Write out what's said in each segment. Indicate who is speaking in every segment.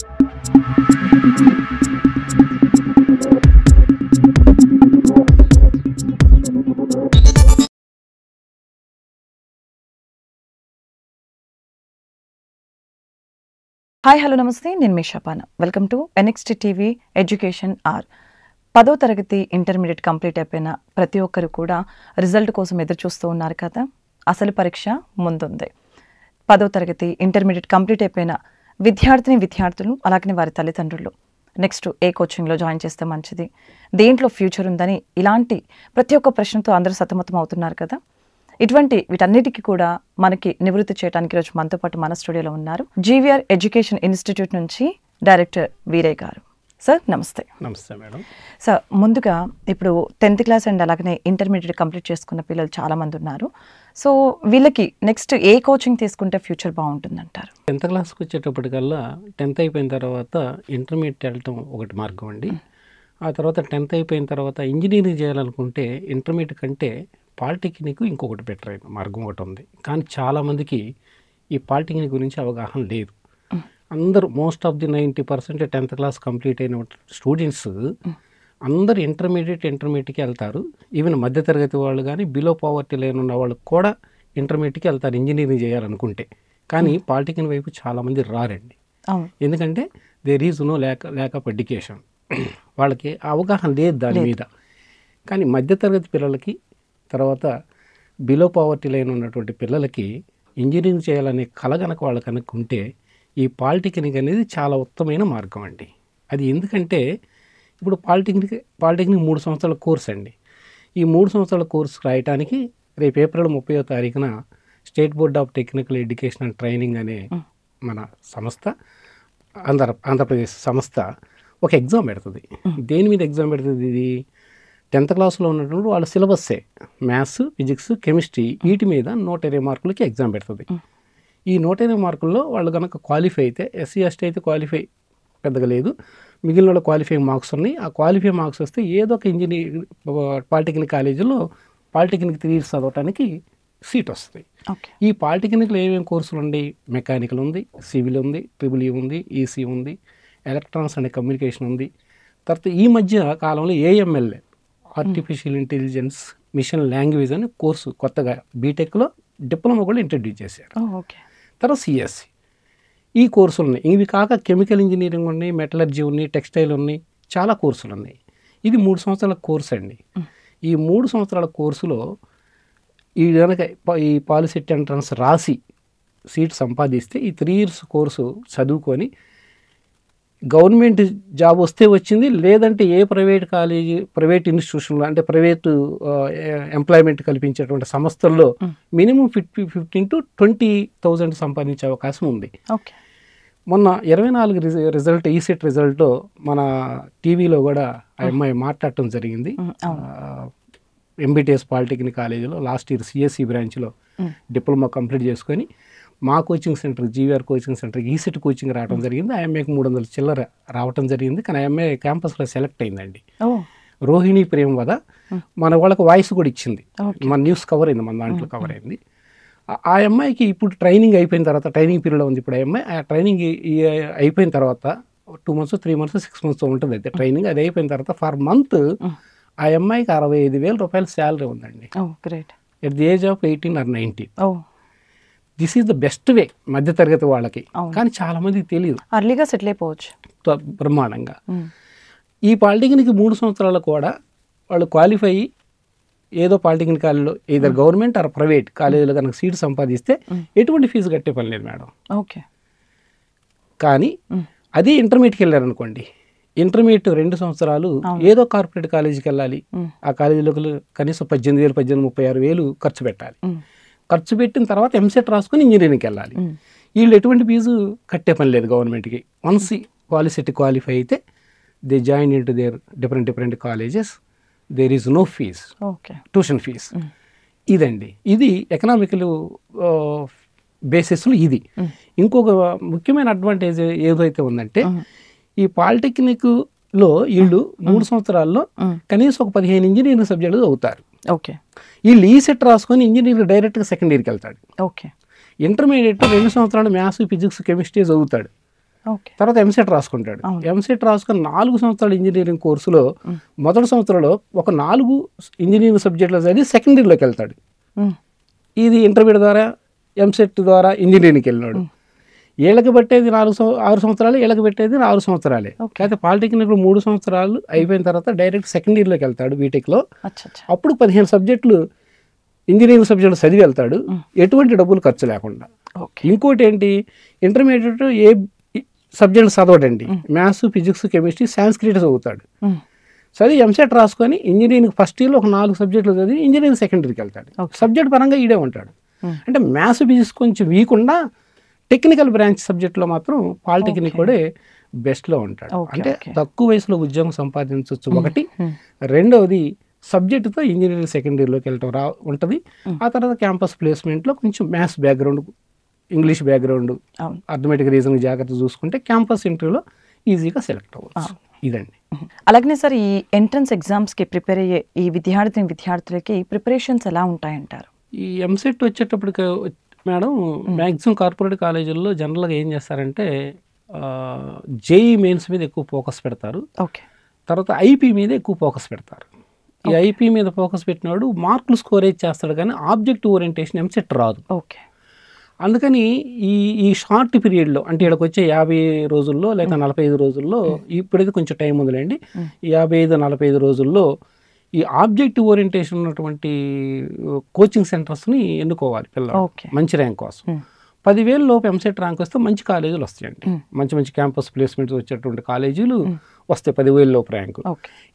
Speaker 1: Hi hello నమస్తే, నేను మీ Shapana. Welcome to NXT TV education ఆర్. 10వ తరగతి ఇంటర్మీడియట్ కంప్లీట్ అయిపోయిన ప్రతి ఒక్కరు కూడా రిజల్ట్ కోసం ఎదురు చూస్తూ ఉన్నారు కదా. అసలు పరీక్ష ముందుంది. 10వ తరగతి ఇంటర్మీడియట్ కంప్లీట్ అయిపోయిన విద్యార్థులు అలాగే వారి తల్లిదండ్రులు నెక్స్ట్ ఏ కోచింగ్లో జాయిన్ చేస్తే మంచిది, దేంట్లో ఫ్యూచర్ ఉందని ఇలాంటి ప్రతి ఒక్క ప్రశ్నతో అందరూ సతమతం అవుతున్నారు కదా. ఇటువంటి వీటన్నిటికీ కూడా మనకి నివృత్తి చేయడానికి ఈరోజు మనతో పాటు మన స్టూడియోలో ఉన్నారు జీవీఆర్ ఎడ్యుకేషన్ ఇన్స్టిట్యూట్ నుంచి డైరెక్టర్ వీరయ్య గారు. సార్ నమస్తే.
Speaker 2: నమస్తే మేడం.
Speaker 1: సార్ ముందుగా ఇప్పుడు 10th క్లాస్ అండ్ అలాగే ఇంటర్మీడియట్ కంప్లీట్ చేసుకున్న పిల్లలు చాలామంది ఉన్నారు. సో వీళ్ళకి నెక్స్ట్ ఏ కోచింగ్ తీసుకుంటే ఫ్యూచర్ బాగుంటుందంటారు?
Speaker 2: 10th క్లాస్కి వచ్చేటప్పటికల్లా 10th అయిపోయిన తర్వాత ఇంటర్మీడియట్ వెళ్ళటం ఒకటి మార్గం అండి. ఆ తర్వాత 10th అయిపోయిన తర్వాత ఇంజనీరింగ్ చేయాలనుకుంటే ఇంటర్మీడియట్ కంటే పాలిటెక్నిక్ ఇంకొకటి బెటర్ అయిన మార్గం ఒకటి ఉంది. కానీ చాలామందికి ఈ పాలిటెక్నిక్ గురించి అవగాహన లేదు. అందరూ most of the 90% 10th class complete అయిన స్టూడెంట్స్ అందరూ ఇంటర్మీడియట్కి వెళ్తారు. ఈవెన్ మధ్యతరగతి వాళ్ళు కానీ బిలో పావర్టీ లైన్ ఉన్న వాళ్ళు కూడా ఇంటర్మీడియట్కి వెళ్తారు ఇంజనీరింగ్ చేయాలనుకుంటే. కానీ పాలిటెక్నిక్ వైపు చాలామంది రారండి. ఎందుకంటే there is no lack of education. వాళ్ళకి అవగాహన లేదు దాని మీద. కానీ మధ్యతరగతి పిల్లలకి తర్వాత బిలో పావర్టీ లైన్ ఉన్నటువంటి పిల్లలకి ఇంజనీరింగ్ చేయాలనే కల గనక వాళ్ళకి అనుకుంటే ఈ పాలిటెక్నిక్ అనేది చాలా ఉత్తమమైన మార్గం అండి. అది ఎందుకంటే ఇప్పుడు పాలిటెక్నిక్ 3 సంవత్సరాల కోర్స్ అండి. ఈ 3 సంవత్సరాల కోర్సు రాయటానికి రేపు ఏప్రిల్ 30వ తారీఖున state board of technical education and training అనే మన సంస్థ ఆంధ్రప్రదేశ్ సంస్థ ఒక ఎగ్జామ్ పెడుతుంది. దేని మీద ఎగ్జామ్ పెడుతుంది? ఇది 10th క్లాస్లో ఉన్నటువంటి వాళ్ళ సిలబస్సే మ్యాథ్స్, ఫిజిక్స్, కెమిస్ట్రీ వీటి మీద 120 మార్కులకి ఎగ్జామ్ పెడుతుంది. ఈ 120 మార్కుల్లో వాళ్ళు కనుక క్వాలిఫై అయితే, SC ST అయితే క్వాలిఫై పెద్దగా లేదు, మిగిలిన వాళ్ళు క్వాలిఫై మార్క్స్ ఉన్నాయి. ఆ క్వాలిఫై మార్క్స్ వస్తే ఏదో ఒక ఇంజనీరింగ్ పాలిటెక్నిక్ కాలేజీలో పాలిటెక్నిక్ 3 years చదవటానికి సీట్ వస్తుంది. ఈ పాలిటెక్నిక్లో ఏమేమి కోర్సులు ఉన్నాయి? మెకానికల్ ఉంది, సివిల్ ఉంది, EEE ఉంది, EC ఉంది, ఎలక్ట్రానిక్స్ అండ్ కమ్యూనికేషన్ ఉంది. తర్వాత ఈ మధ్య కాలంలో AML artificial intelligence machine language అని కోర్సు కొత్తగా బీటెక్లో డిప్లొమా కూడా ఇంట్రడ్యూస్ చేశారు. తర్వాత CSC ఈ కోర్సులు ఉన్నాయి. ఇవి కాక కెమికల్ ఇంజనీరింగ్ ఉన్నాయి, మెటలర్జీ ఉన్నాయి, టెక్స్టైల్ ఉన్నాయి, చాలా కోర్సులు ఉన్నాయి. ఇది 3 సంవత్సరాల కోర్సు అండి. ఈ 3 సంవత్సరాల కోర్సులో ఈ కనుక ఈ పాలిసెట్ ఎంట్రన్స్ రాసి సీట్ సంపాదిస్తే ఈ 3 years కోర్సు చదువుకొని గవర్నమెంట్ జాబ్ వస్తే వచ్చింది, లేదంటే ఏ ప్రైవేట్ ఇన్స్టిట్యూషన్లో అంటే ప్రైవేటు ఎంప్లాయ్మెంట్ కల్పించేటువంటి సంస్థల్లో మినిమం 15,000 to 20,000 సంపాదించే అవకాశం ఉంది. మొన్న 24 రిజల్ట్ ఈసెట్ రిజల్ట్ మన టీవీలో కూడా ఆ అమ్మాయి మాట్లాడటం జరిగింది. MBTS పాలిటెక్నిక్ కాలేజీలో లాస్ట్ ఇయర్ CSE బ్రాంచ్లో డిప్లొమా కంప్లీట్ చేసుకొని మా కోచింగ్ సెంటర్ జీవీఆర్ కోచింగ్ సెంటర్కి ఈసెట్ కోచింగ్ రావడం జరిగింది. IMAకి 300 చిల్లర రావడం జరిగింది. కానీ IMA క్యాంపస్లో సెలెక్ట్ అయిందండి. రోహిణి ప్రేమవద మన వాళ్ళకు వాయిస్ కూడా ఇచ్చింది. మన న్యూస్ కవర్ అయింది, మన దాంట్లో కవర్ అయింది. ఆ అమ్మాయికి ఇప్పుడు ట్రైనింగ్ అయిపోయిన తర్వాత, ట్రైనింగ్ పీరియడ్లో ఉంది ఇప్పుడు ఆ ట్రైనింగ్ అయిపోయిన తర్వాత 2 months 3 months 6 months ఉంటుంది అయితే ట్రైనింగ్. అది అయిపోయిన తర్వాత ఫర్ మంత్ ఆ అమ్మాయికి 65,000 రూపాయల శాలరీ ఉందండి. At the age of 18 or 19. This is the best way మధ్యతరగతి వాళ్ళకి. కానీ చాలా మందికి తెలియదు.
Speaker 1: అర్లీగా సెటిల్ అయిపోవచ్చు
Speaker 2: బ్రహ్మాండంగా. ఈ పాలిటెక్నిక్ 3 సంవత్సరాలు కూడా వాళ్ళు క్వాలిఫై ఏదో పాలిటెక్నిక్ కాలేజీలో ఏదో గవర్నమెంట్ ఆర్ ప్రైవేట్ కాలేజీలో కనుక సీట్ సంపాదిస్తే ఎటువంటి ఫీజు కట్టే పని లేదు మేడం. కానీ అదే ఇంటర్మీడియట్కి వెళ్ళారనుకోండి, ఇంటర్మీడియట్ 2 సంవత్సరాలు ఏదో కార్పొరేట్ కాలేజీకి వెళ్ళాలి. ఆ కాలేజీలో కనీసం 18,000 36,000 ఖర్చు పెట్టాలి. ఖర్చు పెట్టిన తర్వాత ఎంసెట్ రాసుకొని ఇంజనీరింగ్కి వెళ్ళాలి. వీళ్ళు ఎటువంటి ఫీజు కట్టే పని లేదు గవర్నమెంట్కి. వన్స్ పాలిసెట్ క్వాలిఫై అయితే they join in to their different colleges. There is no fees, tuition fees. ఇదండి, ఇది ఎకనామికల్ బేసిస్లో ఇది. ఇంకొక ముఖ్యమైన అడ్వాంటేజ్ ఏదైతే ఉందంటే ఈ పాలిటెక్నిక్లో వీళ్ళు 3 సంవత్సరాల్లో కనీసం ఒక 15 ఇంజనీరింగ్ సబ్జెక్టులు చదువుతారు. వీళ్ళు ఈసెట్ రాసుకొని ఇంజనీరింగ్ డైరెక్ట్గా సెకండ్ ఇయర్కి వెళ్తాడు. ఇంటర్మీడియట్ 2 సంవత్సరాలు మ్యాథ్స్, ఫిజిక్స్, కెమిస్ట్రీ చదువుతాడు.
Speaker 1: ఓకే.
Speaker 2: తర్వాత ఎంసెట్ రాసుకుంటాడు.
Speaker 1: అవును.
Speaker 2: ఎంసెట్ రాసుకుని 4 సంవత్సరాల ఇంజనీరింగ్ కోర్సులో మొదటి సంవత్సరంలో ఒక 4 ఇంజనీరింగ్ సబ్జెక్టులు చదివి సెకండ్ ఇయర్లోకి వెళ్తాడు. ఇది ఇంటర్మీడియట్ ద్వారా ఎంసెట్ ద్వారా ఇంజనీరింగ్కి వెళ్ళినాడు. ఏళ్ళకి పట్టేది 6 సంవత్సరాలు, ఏళ్ళకి పెట్టేది 6 సంవత్సరాలే. అయితే పాలిటెక్నిక్లో 3 సంవత్సరాలు అయిపోయిన తర్వాత డైరెక్ట్ సెకండ్ ఇయర్లోకి వెళ్తాడు బీటెక్లో. అప్పుడు 15 సబ్జెక్టులు ఇంజనీరింగ్ సబ్జెక్టులు చదివి వెళ్తాడు, ఎటువంటి డబ్బులు ఖర్చు లేకుండా. ఇంకోటి ఏంటి, ఇంటర్మీడియట్ ఏ సబ్జెక్టు చదవడండి, మ్యాథ్స్, ఫిజిక్స్, కెమిస్ట్రీ, సాంస్క్రిట్ చదువుతాడు. చదివి ఎంసెట్ రాసుకొని ఇంజనీరింగ్ ఫస్ట్ ఇయర్లో ఒక 4 సబ్జెక్టులు చదివి ఇంజనీరింగ్ సెకండ్ ఇయర్కి వెళ్తాడు. సబ్జెక్ట్ పరంగా ఈడే ఉంటాడు. అంటే మ్యాథ్స్, ఫిజిక్స్ కొంచెం వీక్ ఉన్నా టెక్నికల్ బ్రాంచ్ సబ్జెక్ట్లో మాత్రం పాలిటెక్నిక్ కూడా బెస్ట్లో ఉంటాడు. అంటే తక్కువ వయసులో ఉద్యోగం సంపాదించవచ్చు ఒకటి. రెండవది సబ్జెక్టుతో ఇంజనీరింగ్ సెకండ్ ఇయర్లోకి వెళ్ళటం ఉంటుంది. ఆ తర్వాత క్యాంపస్ ప్లేస్మెంట్లో కొంచెం maths background, English background, arithmetic reasoning జాగ్రత్త చూసుకుంటే క్యాంపస్ ఇంటర్వ్యూలో ఈజీగా సెలెక్ట్ అవ్వచ్చు. ఇదండి.
Speaker 1: అలాగనే సార్, ఈ ఎంట్రన్స్ ఎగ్జామ్స్కి ప్రిపేర్ అయ్యే ఈ విద్యార్థులకి ప్రిపరేషన్స్ ఎలా ఉంటాయంటారు?
Speaker 2: ఈ ఎంసెట్ వచ్చేటప్పటికి మేడం మ్యాక్సిమం కార్పొరేట్ కాలేజీల్లో జనరల్గా ఏం చేస్తారంటే జేఈ మెయిన్స్ మీద ఎక్కువ ఫోకస్ పెడతారు.
Speaker 1: ఓకే.
Speaker 2: తర్వాత ఐపీ మీద ఎక్కువ ఫోకస్ పెడతారు. ఈ ఐపీ మీద ఫోకస్ పెట్టినాడు మార్కులు స్కోరేజ్ చేస్తాడు, కానీ ఆబ్జెక్టివ్ ఓరియంటేషన్ ఎంసెట్ రాదు.
Speaker 1: ఓకే.
Speaker 2: అందుకని ఈ షార్ట్ పీరియడ్లో, అంటే ఇక్కడికి వచ్చే 50 రోజుల్లో లేక 45 రోజుల్లో, ఇప్పుడైతే కొంచెం టైం ఉందిలేండి, 55-45 రోజుల్లో ఈ ఆబ్జెక్టివ్ ఓరియంటేషన్ ఉన్నటువంటి కోచింగ్ సెంటర్స్ని ఎన్నుకోవాలి పిల్లలు మంచి ర్యాంక్ కోసం. 10,000 లోపు ఎంసెట్ ర్యాంక్ వస్తే మంచి కాలేజీలు వస్తాయండి, మంచి మంచి క్యాంపస్ ప్లేస్మెంట్స్ వచ్చేటువంటి కాలేజీలు వస్తాయి 10,000 లోపు ర్యాంకు.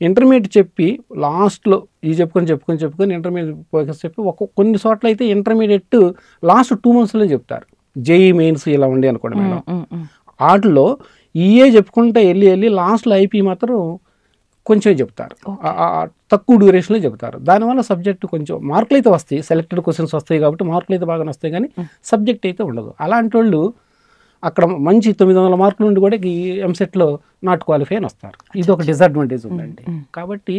Speaker 2: ఇంటర్మీడియట్ చెప్పి లాస్ట్లో ఈ చెప్పుకొని ఇంటర్మీడియట్ ఫోకస్ చెప్పి కొన్ని చోట్ల అయితే ఇంటర్మీడియట్ లాస్ట్ 2 monthsలో చెప్తారు. జేఈ మెయిన్స్ ఇలా ఉండే అనుకోండి మేడం, వాటిలో ఈఏ చెప్పుకుంటే వెళ్ళి లాస్ట్లో ఐపీ మాత్రం కొంచెం చెప్తారు, తక్కువ డ్యూరేషన్లో చెప్తారు. దానివల్ల సబ్జెక్టు కొంచెం మార్కులు అయితే వస్తాయి, సెలెక్టెడ్ క్వశ్చన్స్ వస్తాయి కాబట్టి మార్కులు అయితే బాగానే వస్తాయి, కానీ సబ్జెక్ట్ అయితే ఉండదు. అలాంటి వాళ్ళు అక్కడ మంచి 900 మార్కుల నుండి కూడా ఈ ఎంసెట్లో నాట్ క్వాలిఫై అని వస్తారు. ఇది ఒక డిసడ్వాంటేజ్ ఉందండి. కాబట్టి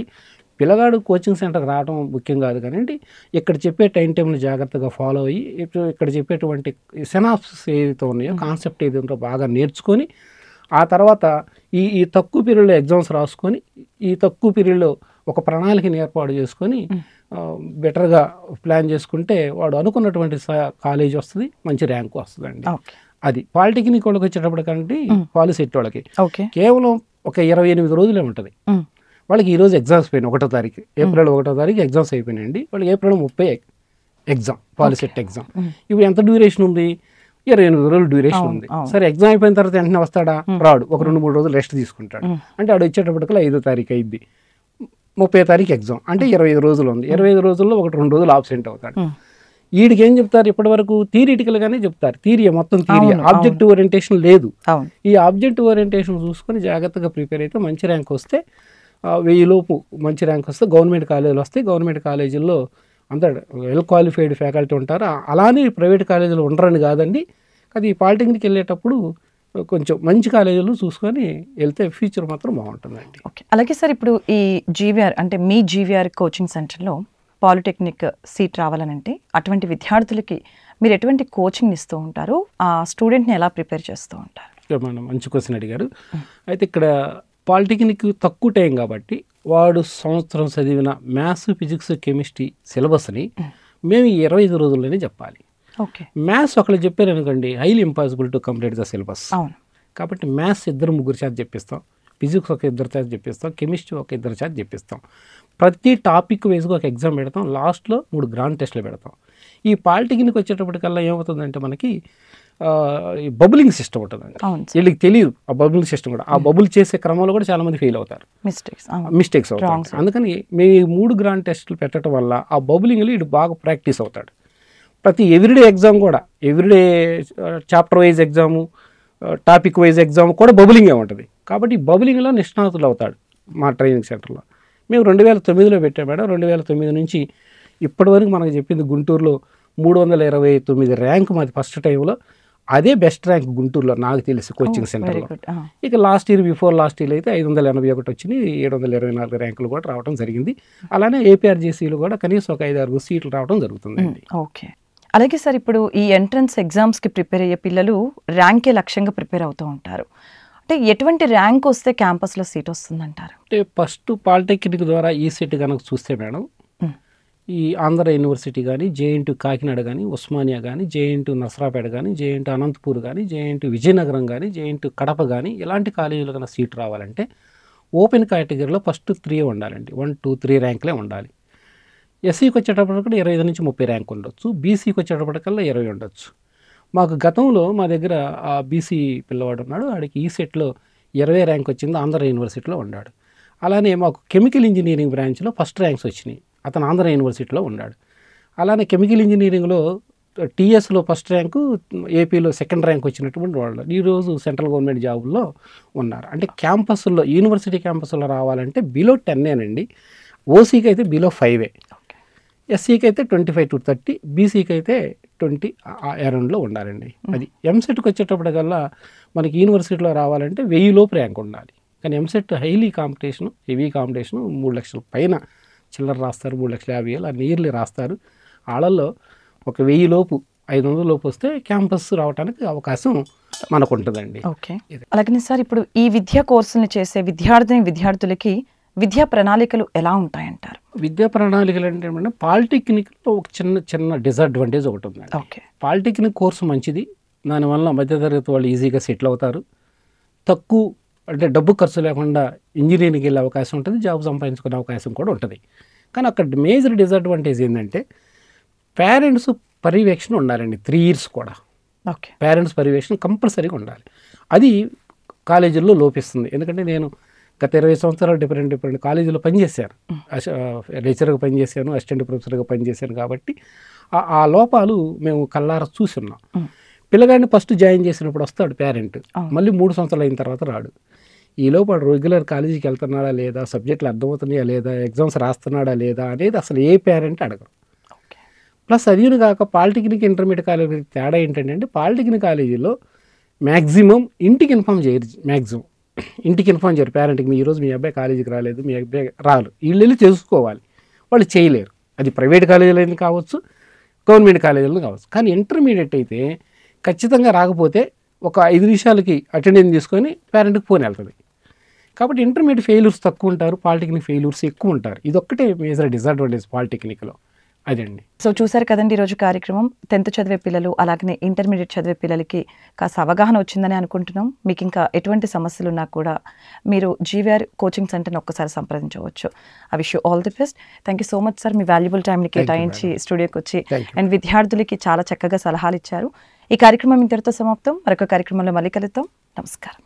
Speaker 2: పిల్లగాడు కోచింగ్ సెంటర్కి రావడం ముఖ్యం కాదు, కానీ ఇక్కడ చెప్పే టైం టేబుల్ జాగ్రత్తగా ఫాలో అయ్యి ఇక్కడ చెప్పేటువంటి సినాప్సిస్ ఏదైతే ఉన్నాయో, కాన్సెప్ట్ ఏది ఉందో బాగా నేర్చుకొని, ఆ తర్వాత ఈ తక్కువ పీరియడ్లో ఎగ్జామ్స్ రాసుకొని, ఈ తక్కువ పీరియడ్లో ఒక ప్రణాళికని ఏర్పాటు చేసుకొని బెటర్గా ప్లాన్ చేసుకుంటే వాడు అనుకున్నటువంటి కాలేజ్ వస్తుంది, మంచి ర్యాంక్ వస్తుందండి. అది పాలిటెక్నిక్ వాళ్ళకి వచ్చేటప్పటికంటే పాలిసెట్ వాళ్ళకి కేవలం ఒక 28 రోజులే ఉంటుంది. వాళ్ళకి ఈరోజు ఎగ్జామ్స్ పోయినాయి, 1వ తారీఖు ఏప్రిల్ 1వ తారీఖు ఎగ్జామ్స్ అయిపోయినాయండి. వాళ్ళకి ఏప్రిల్ 30 ఎగ్జామ్, పాలిసెట్ ఎగ్జామ్. ఇప్పుడు ఎంత డ్యూరేషన్ ఉంది? 28 రోజులు డ్యూరేషన్ ఉంది. సరే, ఎగ్జామ్ అయిపోయిన తర్వాత వెంటనే వస్తాడా? రాడు. ఒక 2-3 రోజులు రెస్ట్ తీసుకుంటాడు. అంటే ఆడు వచ్చేటప్పటికల్లా 5వ తారీఖు అయింది, 30వ తారీఖు ఎగ్జామ్, అంటే 25 రోజులు ఉంది. 25 రోజుల్లో 1-2 రోజులు ఆబ్సెంట్ అవుతాడు. వీడికి ఏం చెప్తారు? ఇప్పటి వరకు థియరిటికల్గానే చెప్తారు, థియరీ మొత్తం థియరీ, ఆబ్జెక్టివ్ ఓరియంటేషన్ లేదు. ఈ ఆబ్జెక్టివ్ ఓరియంటేషన్ చూసుకొని జాగ్రత్తగా ప్రిపేర్ అయితే మంచి ర్యాంక్ వస్తే, 1000 లోపు మంచి ర్యాంక్ వస్తే గవర్నమెంట్ కాలేజీలు వస్తాయి. గవర్నమెంట్ కాలేజీల్లో అంతా వెల్ క్వాలిఫైడ్ ఫ్యాకల్టీ ఉంటారు. అలానే ప్రైవేట్ కాలేజీలు ఉండరని కాదండి, అది పాలిటెక్నిక్ వెళ్ళేటప్పుడు కొంచెం మంచి కాలేజీలు చూసుకొని వెళ్తే ఫ్యూచర్ మాత్రం బాగుంటుందండి.
Speaker 1: ఓకే. అలాగే సార్, ఇప్పుడు ఈ జీవీఆర్ అంటే మీ జీవీఆర్ కోచింగ్ సెంటర్లో పాలిటెక్నిక్ సీట్ రావాలనంటే అటువంటి విద్యార్థులకి మీరు ఎటువంటి కోచింగ్ ఇస్తూ ఉంటారు? ఆ స్టూడెంట్ని ఎలా ప్రిపేర్ చేస్తూ ఉంటారు?
Speaker 2: మనం మంచి క్వశ్చన్ అడిగారు. అయితే ఇక్కడ పాలిటెక్నిక్ తక్కువ టైం కాబట్టి వాడు సంవత్సరం చదివిన మ్యాథ్స్, ఫిజిక్స్, కెమిస్ట్రీ సిలబస్ని మేము 25 రోజుల్లోనే చెప్పాలి. మ్యాథ్స్ ఒకళ్ళు చెప్పారు అనుకోండి, highly impossible to complete the syllabus. కాబట్టి మ్యాథ్స్ 2-3 చేత చెప్పిస్తాం, ఫిజిక్స్ ఒక 2 చేత చెప్పిస్తాం, కెమిస్ట్రీ ఒక 2 చేత చెప్పిస్తాం. ప్రతి టాపిక్ వైజ్గా ఒక ఎగ్జామ్ పెడతాం, లాస్ట్లో 3 గ్రాండ్ టెస్ట్లు పెడతాం. ఈ పాలిటెక్నిక్ వచ్చేటప్పటికల్లా ఏమవుతుందంటే మనకి ఈ బబులింగ్ సిస్టమ్ ఉంటుందండి. వీళ్ళకి తెలియదు ఆ బబులింగ్ సిస్టమ్ కూడా. ఆ బబుల్ చేసే క్రమంలో కూడా చాలామంది ఫెయిల్ అవుతారు, మిస్టేక్స్ అవుతారు. అందుకని మేము 3 గ్రాండ్ టెస్టులు పెట్టడం వల్ల ఆ బబులింగ్లో వీడు బాగా ప్రాక్టీస్ అవుతాడు. ప్రతి ఎవ్రీడే ఎగ్జామ్ కూడా, everyday chapter wise exam, topic wise exam కూడా బబులింగే ఉంటుంది. కాబట్టి బబులింగ్లో నిష్ణాతులు అవుతాడు మా ట్రైనింగ్ సెంటర్లో. మేము 2009లో పెట్టాం మేడం. 2009 నుంచి ఇప్పటి వరకు మనకు చెప్పింది గుంటూరులో 329 ర్యాంక్ మాది ఫస్ట్ టైంలో. అదే బెస్ట్ ర్యాంక్ గుంటూరులో నాకు తెలిసి కోచింగ్ సెంటర్లో. ఇక last year, before last year అయితే 581 వచ్చింది, 724 ర్యాంకులు కూడా రావడం జరిగింది. అలానే ఏపీఆర్జేసీలు కూడా కనీసం ఒక 5-6 సీట్లు రావడం జరుగుతుందండి.
Speaker 1: ఓకే. అలాగే సార్ ఇప్పుడు ఈ ఎంట్రన్స్ ఎగ్జామ్స్కి ప్రిపేర్ అయ్యే పిల్లలు ర్యాంకే లక్ష్యంగా ప్రిపేర్ అవుతూ ఉంటారు. అంటే ఎటువంటి ర్యాంక్ వస్తే క్యాంపస్లో సీట్ వస్తుందంటారు?
Speaker 2: అంటే ఫస్ట్ పాలిటెక్నిక్ ద్వారా ఈ సెట్ కనుక చూస్తే మేడం, ఈ ఆంధ్ర యూనివర్సిటీ కానీ, జేఎన్టీ కాకినాడ కానీ, ఉస్మానియా కానీ, జేఎన్టీ నసరాపేట కానీ, జేఎన్టీ అనంతపూర్ కానీ, జేఎన్టీ విజయనగరం కానీ, జేఎన్టీ కడప కానీ, ఇలాంటి కాలేజీలు కన్నా సీట్ రావాలంటే ఓపెన్ కేటగిరీలో ఫస్ట్ 3 ఉండాలండి. 1, 2, 3 ర్యాంకులే ఉండాలి. ఎస్సీకి వచ్చేటప్పటికి 25 నుంచి 30 ర్యాంక్ ఉండొచ్చు. బీసీకి వచ్చేటప్పటికల్లా 20 ఉండొచ్చు. మాకు గతంలో మా దగ్గర ఆ బీసీ పిల్లవాడు ఉన్నాడు, ఆడికి ఈ సెట్లో 20 ర్యాంక్ వచ్చింది, ఆంధ్ర యూనివర్సిటీలో ఉన్నాడు. అలానే మాకు కెమికల్ ఇంజనీరింగ్ బ్రాంచ్లో ఫస్ట్ ర్యాంక్స్ వచ్చినాయి, అతను ఆంధ్ర యూనివర్సిటీలో ఉన్నాడు. అలానే కెమికల్ ఇంజనీరింగ్లో టీఎస్లో ఫస్ట్ ర్యాంకు, ఏపీలో సెకండ్ ర్యాంక్ వచ్చినటువంటి వాళ్ళు ఈరోజు సెంట్రల్ గవర్నమెంట్ జాబుల్లో ఉన్నారు. అంటే క్యాంపస్లో, యూనివర్సిటీ క్యాంపస్లో రావాలంటే బిలో 10 ఓసీకి అయితే బిలో 5, ఎస్సీకి అయితే 25 to 30, బీసీకి అయితే 20 అరౌండ్లో ఉండాలండి. అది ఎంసెట్కి వచ్చేటప్పటికల్లా మనకి యూనివర్సిటీలో రావాలంటే 1000 లోపు ర్యాంక్ ఉండాలి. కానీ EAMCET highly competition, heavy competition, 3 లక్షల పైన చిల్లర రాస్తారు, 3,50,000 అన్ని ఇయర్లీ రాస్తారు. వాళ్ళల్లో ఒక 1000 లోపు, 500 లోపు వస్తే క్యాంపస్ రావడానికి అవకాశం మనకు ఉంటుందండి.
Speaker 1: ఓకే. అలాగే సార్ ఇప్పుడు ఈ విద్యా కోర్సుని చేసే విద్యార్థులకి విద్యా ప్రణాళికలు ఎలా ఉంటాయంటారు?
Speaker 2: విద్యా ప్రణాళికలు అంటే పాలిటెక్నిక్లో ఒక చిన్న డిసడ్వాంటేజ్ ఒకటి ఉందండి.
Speaker 1: ఓకే.
Speaker 2: పాలిటెక్నిక్ కోర్సు మంచిది, దానివల్ల మధ్యతరగతి వాళ్ళు ఈజీగా సెటిల్ అవుతారు, తక్కువ అంటే డబ్బు ఖర్చు లేకుండా ఇంజనీరింగ్కి వెళ్ళే అవకాశం ఉంటుంది, జాబ్ సంపాదించుకునే అవకాశం కూడా ఉంటుంది. కానీ అక్కడ మేజర్ డిసడ్వాంటేజ్ ఏంటంటే పేరెంట్స్ పర్యవేక్షణ ఉండాలండి. 3 years కూడా
Speaker 1: ఓకే,
Speaker 2: పేరెంట్స్ పర్యవేక్షణ కంపల్సరీగా ఉండాలి. అది కాలేజీల్లో లోపిస్తుంది. ఎందుకంటే నేను గత 20 సంవత్సరాలు డిఫరెంట్ కాలేజీలో పనిచేశాను, లెక్చరర్గా పనిచేశాను, అసిస్టెంట్ ప్రొఫెసర్గా పనిచేశాను. కాబట్టి ఆ లోపాలు మేము కల్లారా చూస్తున్నాం. పిల్లగాడిని ఫస్ట్ జాయిన్ చేసినప్పుడు వస్తాడు పేరెంట్, మళ్ళీ 3 సంవత్సరాలు అయిన తర్వాత రాడు. ఈ లోపల రెగ్యులర్ కాలేజీకి వెళ్తున్నాడా లేదా, సబ్జెక్టులు అర్థమవుతున్నాయా లేదా, ఎగ్జామ్స్ రాస్తున్నాడా లేదా అనేది అసలు ఏ పేరెంట్ అడగరు. ప్లస్ అదిను కాక పాలిటెక్నిక్ ఇంటర్మీడియట్ కాలేజీ తేడా ఏంటంటే పాలిటెక్నిక్ కాలేజీలో మ్యాక్సిమం ఇంటికి ఇన్ఫామ్ చేయరు. ఇంటికి ఇన్ఫామ్ చేయరు పేరెంట్కి, ఈరోజు మీ అబ్బాయి కాలేజీకి రాలేదు, మీ అబ్బాయి రారు, వీళ్ళు వెళ్ళి తెలుసుకోవాలి. వాళ్ళు చేయలేరు. అది ప్రైవేట్ కాలేజీలో కావచ్చు, గవర్నమెంట్ కాలేజీలో కావచ్చు. కానీ ఇంటర్మీడియట్ అయితే ఖచ్చితంగా రాకపోతే ఒక 5 నిమిషాలకి అటెండెన్స్ తీసుకొని పేరెంట్కి ఫోన్ వెళ్తుంది. కాబట్టి ఇంటర్మీడియట్ ఫెయిల్యూర్స్ తక్కువ ఉంటారు, పాలిటెక్నిక్ ఫెయిల్యూర్స్ ఎక్కువ ఉంటారు. ఇదొక్కటే మేజర్ డిసడ్వాంటేజ్ పాలిటెక్నిక్లో. అదండి.
Speaker 1: సో చూసారు కదండి ఈరోజు కార్యక్రమం. 10th చదివే పిల్లలు అలాగనే ఇంటర్మీడియట్ చదివే పిల్లలకి కాస్త అవగాహన వచ్చిందని అనుకుంటున్నాం. మీకు ఇంకా ఎటువంటి సమస్యలు ఉన్నా కూడా మీరు జీవీఆర్ కోచింగ్ సెంటర్ని ఒక్కసారి సంప్రదించవచ్చు. I wish you all the best. Thank you so much sir, me valuable టైంని కేటాయించి స్టూడియోకి వచ్చి అండ్ విద్యార్థులకి చాలా చక్కగా సలహాలు ఇచ్చారు. ఈ కార్యక్రమం ఇంతటితో సమాప్తం. మరొక కార్యక్రమంలో మళ్ళీ కలుద్దాం. నమస్కారం.